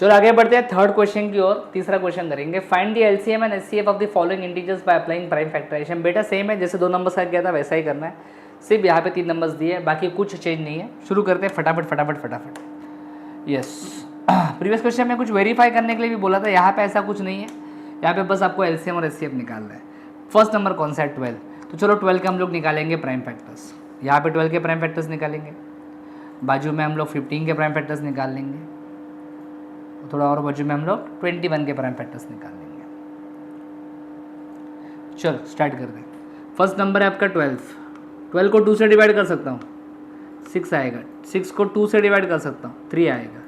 चलो आगे बढ़ते हैं थर्ड क्वेश्चन की ओर। तीसरा क्वेश्चन करेंगे, find the LCM and HCF of the following integers by applying prime factorization. बेटा सेम है, जैसे 2 नंबर्स का किया था वैसा ही करना है, सिर्फ यहाँ पे 3 नंबर्स दिए हैं, बाकी कुछ चेंज नहीं है। शुरू करते हैं फटाफट फटाफट फटाफट। यस, प्रीवियस क्वेश्चन में कुछ वेरीफाई करने के लिए भी बोला था, यहाँ पे ऐसा कुछ नहीं है, यहाँ पे बस आपको एलसीएम और एचसीएफ निकालना है। फर्स्ट नंबर कौन सा है? 12। तो चलो 12 के हम लोग निकालेंगे प्राइम फैक्टर्स। यहाँ पे 12 के प्राइम फैक्टर्स निकालेंगे, बाजू में हम लोग 15 के प्राइम फैक्टर्स निकाल लेंगे, थोड़ा और बाजू में हम लोग 21 के प्राइम फैक्टर्स निकाल लेंगे। चलो स्टार्ट करते हैं। फर्स्ट नंबर है आपका 12। 12 को 2 से डिवाइड कर सकता हूँ, 6 आएगा। 6 को 2 से डिवाइड कर सकता हूँ, 3 आएगा।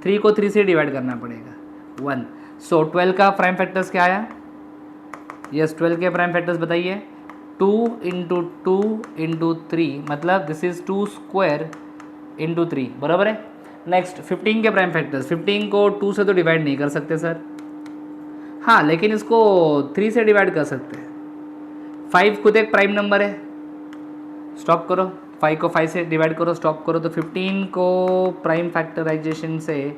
3 को 3 से डिवाइड करना पड़ेगा, 1। सो 12 का प्राइम फैक्टर्स क्या आया? यस, 12 के प्राइम फैक्टर्स बताइए। 2 इंटू 2 इंटू 3, मतलब दिस इज 2 स्क्वायर इंटू 3, बराबर है। नेक्स्ट 15 के प्राइम फैक्टर्स। 15 को 2 से तो डिवाइड नहीं कर सकते सर, हाँ, लेकिन इसको 3 से डिवाइड कर सकते हैं। 5 खुद एक प्राइम नंबर है, स्टॉप करो। 5 को 5 से डिवाइड करो, स्टॉप करो। तो 15 को प्राइम फैक्टराइजेशन से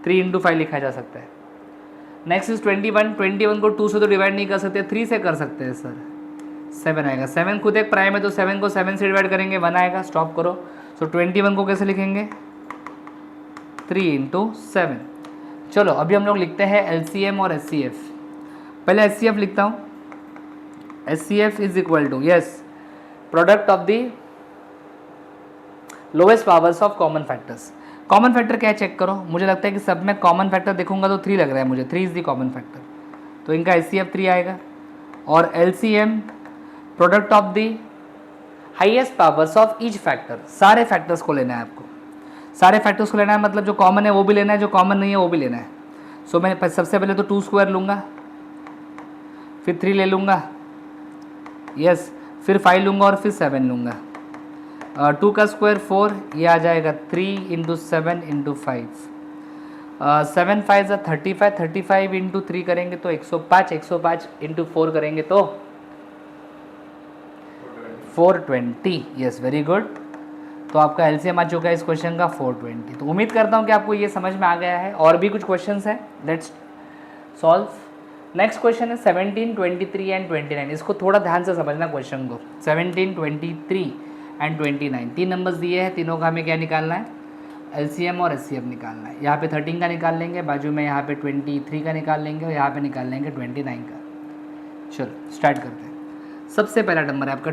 3 इंटू 5 लिखा जा सकता है। Next is 21। 21 को 2 से तो डिवाइड नहीं कर सकते, 3 से कर सकते हैं सर, 7 आएगा। 7 खुद एक प्राइम है, तो 7 को 7 से डिवाइड करेंगे, 1 आएगा, स्टॉप करो। सो 21 को कैसे लिखेंगे? 3 इंटू 7। चलो अभी हम लोग लिखते हैं एलसीएम और एचसीएफ। पहले एचसीएफ लिखता हूँ। HCF is equal to, yes, product of the lowest powers of common factors. Common factor क्या है चेक करो। मुझे लगता है कि सब में कॉमन फैक्टर देखूंगा तो 3 लग रहा है मुझे, 3 इज द कॉमन फैक्टर, तो इनका एचसीएफ 3 आएगा। और LCM product of the highest powers of each factor. सारे फैक्टर्स को लेना है आपको, सारे फैक्टर्स को लेना है, मतलब जो कॉमन है वो भी लेना है, जो कॉमन नहीं है वो भी लेना है। सो मैं सबसे पहले तो 2 स्क्वायर लूँगा, फिर 3 ले लूँगा, यस, फिर 5 लूँगा और फिर 7 लूँगा। 2 का स्क्वायर 4, ये आ जाएगा 3 इंटू 7 इंटू 5। 7 5 35, 35 इंटू 3 करेंगे तो 105, 105 इंटू 4 करेंगे तो 420। Yes, very good. तो आपका एलसीएम आ चुका है इस क्वेश्चन का 420। तो उम्मीद करता हूँ कि आपको ये समझ में आ गया है। और भी कुछ क्वेश्चंस हैं, लेट्स सॉल्व। नेक्स्ट क्वेश्चन है 17, 23 एंड 29। इसको थोड़ा ध्यान से समझना क्वेश्चन को। 17, 23 एंड 29, 3 नंबर्स दिए हैं, तीनों का हमें क्या निकालना है? एलसीएम और एचसीएफ निकालना है। यहाँ पे 13 का निकाल लेंगे, बाजू में यहाँ पे 23 का निकाल लेंगे और यहाँ पे निकाल लेंगे 29 का। चलो स्टार्ट करते हैं। सबसे पहला नंबर है आपका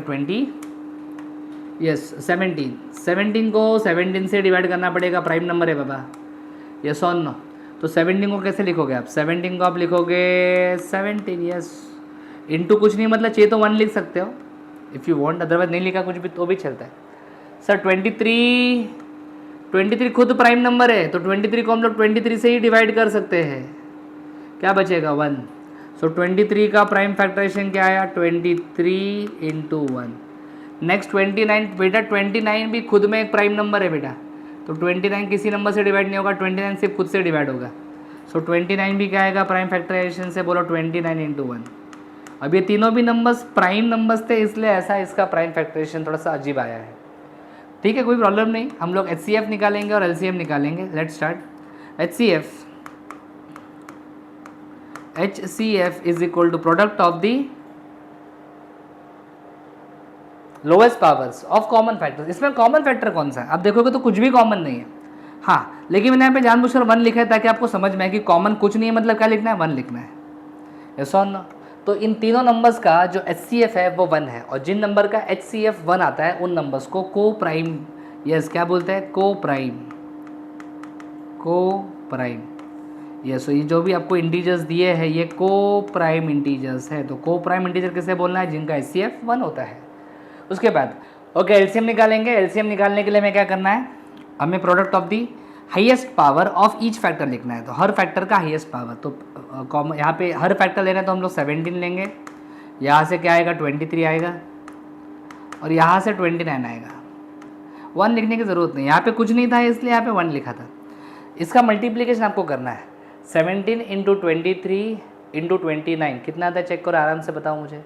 17 को 17 से डिवाइड करना पड़ेगा, प्राइम नंबर है बाबा, यस और नो। तो 17 को कैसे लिखोगे आप? 17 को आप लिखोगे 17, यस, इंटू कुछ नहीं, मतलब चाहिए तो 1 लिख सकते हो इफ़ यू वांट, अदरवाइज नहीं लिखा कुछ भी तो भी चलता है सर। 23 खुद प्राइम नंबर है, तो 23 को हम लोग 23 से ही डिवाइड कर सकते हैं, क्या बचेगा? 1। सो 23 का प्राइम फैक्टराइजेशन क्या आया? 23 इंटू 1। नेक्स्ट 29, बेटा 29 भी खुद में एक प्राइम नंबर है बेटा, तो 29 किसी नंबर से डिवाइड नहीं होगा, 29 सिर्फ खुद से डिवाइड होगा। सो 29 भी क्या आएगा प्राइम फैक्टराइजेशन से? बोलो 29 इंटू 1। अब ये तीनों भी नंबर्स प्राइम नंबर्स थे, इसलिए ऐसा इसका प्राइम फैक्टराइजेशन थोड़ा सा अजीब आया है। ठीक है, कोई प्रॉब्लम नहीं। हम लोग एचसीएफ निकालेंगे और एलसीएम निकालेंगे। Let's start. HCF is equal to product of the lowest powers of common factors. इसमें कॉमन फैक्टर कौन सा है? आप देखोगे तो कुछ भी कॉमन नहीं है, हाँ, लेकिन मैंने यहाँ पे जानबूझकर 1 लिखा है ताकि आपको समझ में आए कि कॉमन कुछ नहीं है, मतलब क्या लिखना है? 1 लिखना है, यस और नो। तो इन तीनों नंबर्स का जो HCF है वो 1 है, और जिन नंबर का HCF 1 आता है उन नंबर्स को को प्राइम, यस, क्या बोलते हैं? को प्राइम, यस। ये जो भी आपको इंटीजर्स दिए हैं ये को प्राइम इंटीजर्स है, तो को प्राइम इंटीजर किसे बोलना है? जिनका HCF 1 होता है। उसके बाद ओके एलसीएम निकालेंगे। एलसीएम निकालने के लिए हमें क्या करना है? हमें product of the highest power of each factor लिखना है, तो हर फैक्टर का हाईएस्ट पावर। तो यहाँ पे हर फैक्टर लेना है तो हम लोग 17 लेंगे, यहाँ से क्या आएगा? 23 आएगा, और यहाँ से 29 आएगा। 1 लिखने की ज़रूरत नहीं, यहाँ पे कुछ नहीं था इसलिए यहाँ पे 1 लिखा था। इसका मल्टीप्लिकेशन आपको करना है। 17 इंटू 23 इंटू 29 कितना आता है? चेक करो, आराम से बताओ मुझे।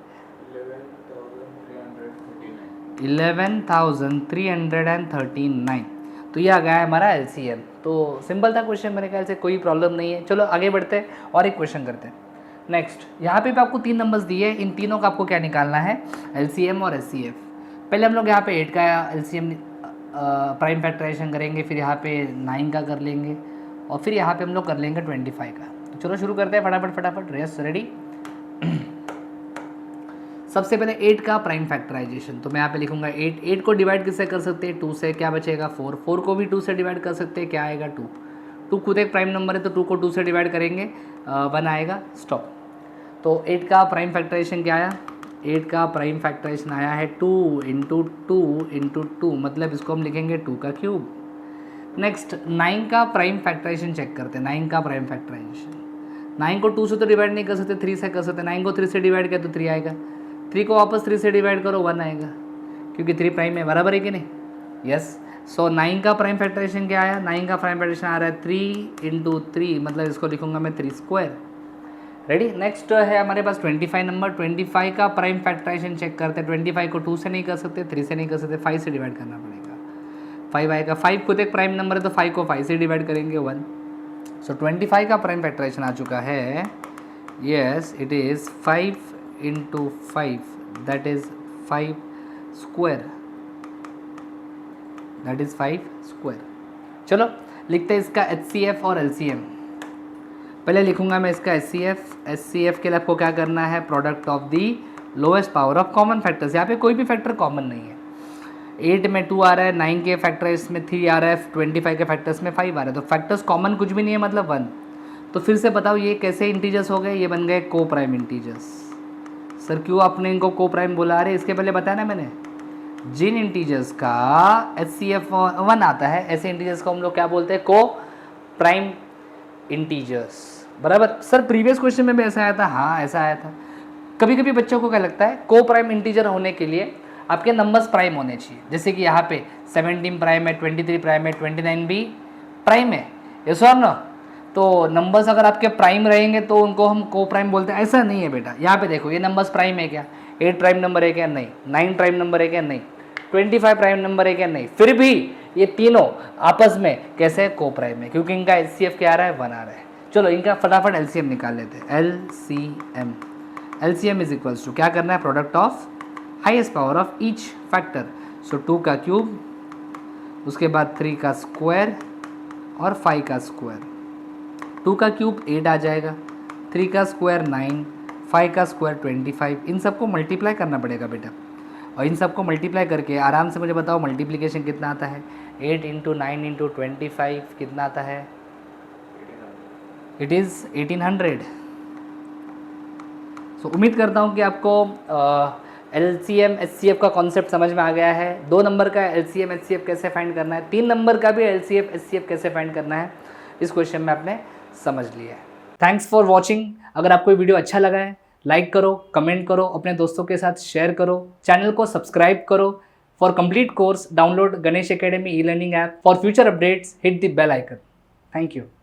11,339। तो तो ये आ गया है हमारा LCM। तो सिंपल था क्वेश्चन, मेरे ख्याल से कोई प्रॉब्लम नहीं है। चलो आगे बढ़ते हैं और एक क्वेश्चन करते हैं। नेक्स्ट यहाँ पे भी आपको 3 नंबर्स दिए, इन तीनों का आपको क्या निकालना है, LCM और HCF। पहले हम लोग यहाँ पे 8 का LCM प्राइम फैक्टराइजेशन करेंगे, फिर यहाँ पे 9 का कर लेंगे और फिर यहाँ पे हम लोग कर लेंगे 25 का। तो चलो शुरू करते हैं फटाफट। Race ready. सबसे पहले 8 का प्राइम फैक्टराइजेशन, तो मैं यहाँ पे लिखूंगा 8 को डिवाइड किससे कर सकते हैं, 2 से, क्या बचेगा 4 को भी 2 से डिवाइड कर सकते हैं, क्या आएगा 2 खुद एक प्राइम नंबर है तो 2 को 2 से डिवाइड करेंगे 1 आएगा, स्टॉप। तो 8 का प्राइम फैक्टराइजेशन क्या आया, 8 का प्राइम फैक्टराइजेशन आया है 2 इंटू 2, मतलब इसको हम लिखेंगे 2 का क्यूब। नेक्स्ट 9 का प्राइम फैक्टराइजेशन चेक करते हैं, 9 का प्राइम फैक्टराइजेशन। 9 को 2 से तो डिवाइड नहीं कर सकते, 3 से कर सकते। 9 को 3 से डिवाइड किया तो 3 आएगा, 3 को वापस 3 से डिवाइड करो 1 आएगा, क्योंकि 3 प्राइम है, बराबर है कि नहीं, यस। सो 9 का प्राइम फैक्टराइजेशन क्या आया, 9 का प्राइम फैक्टराइजेशन आ रहा है 3 इंटू 3, मतलब इसको लिखूंगा मैं 3 स्क्वायर। रेडी। नेक्स्ट है हमारे पास 25 नंबर। 25 का प्राइम फैक्टराइजेशन चेक करते हैं। 25 को 2 से नहीं कर सकते, 3 से नहीं कर सकते, 5 से डिवाइड करना पड़ेगा, 5 आएगा। 5 खुद एक प्राइम नंबर है तो 5 को 5 से डिवाइड करेंगे 1। सो 25 का प्राइम फैक्टराइजेशन आ चुका है, yes it is 5 into 5, that is 5 square, that is 5 square. चलो लिखते हैं इसका HCF और LCM। पहले लिखूंगा मैं इसका HCF के लिए आपको क्या करना है, product of the lowest power of common factors. यहाँ पे कोई भी फैक्टर कॉमन नहीं है। 8 में 2 आ रहा है, 9 के फैक्टर्स में 3 आ रहा है, 25 के फैक्टर्स में 5 आ रहा है, तो फैक्टर्स कॉमन कुछ भी नहीं है, मतलब 1। तो फिर से बताओ ये कैसे इंटीजर्स हो गए, ये बन गए को प्राइम इंटीजर्स। सर क्यों आपने इनको को प्राइम बोला, रहे इसके पहले बताया ना मैंने, जिन इंटीजर्स का HCF 1 आता है ऐसे इंटीजर्स को हम लोग क्या बोलते हैं, को प्राइम इंटीजर्स, बराबर। सर प्रीवियस क्वेश्चन में भी ऐसा आया था, हाँ ऐसा आया था। कभी कभी बच्चों को क्या लगता है, को प्राइम इंटीजर होने के लिए आपके नंबर्स प्राइम होने चाहिए, जैसे कि यहाँ पे 17 प्राइम है, 23 प्राइम है, 29 भी प्राइम है, यस और नो। तो नंबर्स अगर आपके प्राइम रहेंगे तो उनको हम को प्राइम बोलते हैं, ऐसा नहीं है बेटा। यहाँ पे देखो ये नंबर्स प्राइम है क्या, 8 प्राइम नंबर है क्या, नहीं। 9 प्राइम नंबर है क्या, नहीं। 25 प्राइम नंबर है क्या, नहीं। फिर भी ये तीनों आपस में कैसे को प्राइम है, क्योंकि इनका HCF क्या आ रहा है, 1 आ रहा है। चलो इनका फटाफट LCM निकाल लेते हैं। LCM इज इक्वल्स टू क्या करना है, product of highest power of each factor. So 2 का क्यूब, उसके बाद 3 का स्क्वायर और 5 का स्क्वायर। 2 का क्यूब 8 आ जाएगा, 3 का स्क्वायर 9, 5 का स्क्वायर 25। इन सबको मल्टीप्लाई करना पड़ेगा बेटा, और इन सबको मल्टीप्लाई करके आराम से मुझे बताओ मल्टीप्लिकेशन कितना आता है। 8 इंटू 9 इंटू 25 कितना आता है, इट इज़ 1800। सो उम्मीद करता हूँ कि आपको LCM HCF का कॉन्सेप्ट समझ में आ गया है। 2 नंबर का LCM HCF कैसे फाइंड करना है, 3 नंबर का भी LCM HCF कैसे फाइंड करना है, इस क्वेश्चन में आपने समझ लिया है। Thanks for watching. अगर आपको वीडियो अच्छा लगा है लाइक करो, कमेंट करो, अपने दोस्तों के साथ शेयर करो, चैनल को सब्सक्राइब करो। For complete course download Ganesh academy e learning app. For future updates hit the bell icon. Thank you.